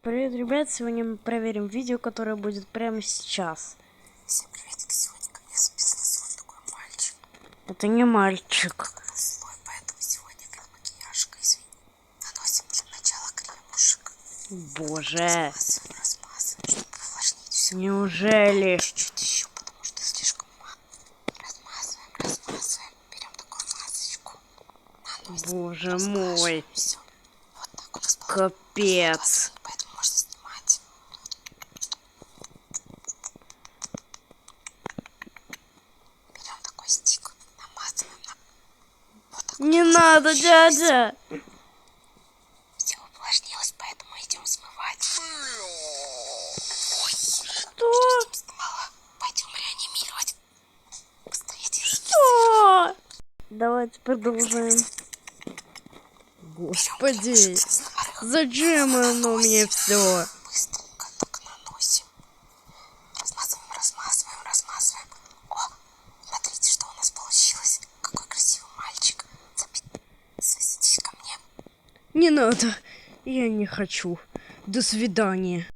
Привет, ребят! Сегодня мы проверим видео, которое будет прямо сейчас. Всем приветики! Сегодня ко мне записался вот такой мальчик. Это не мальчик. Он злой, поэтому сегодня без макияжика, извини. Наносим для начала кремушек. Боже. Размазываем, чтобы увлажнить все. Неужели? Чуть-чуть еще, потому что слишком мало. Размазываем. Берем такую масочку. Наносим. Боже мой. Все. Вот так у нас Капец. поэтому можно снимать. Берем такой стик, намазываем на... Вот так Не вот надо, дядя. все увлажнилось, поэтому идем смывать. Что? Что с ним стало? Пойдем реанимировать. Быстрее держи. Что? Давайте продолжаем. Господи. Зачем оно мне все? Быстренько так наносим. Размазываем. О, смотрите, что у нас получилось. Какой красивый мальчик. Садитесь ко мне. Не надо. Я не хочу. До свидания.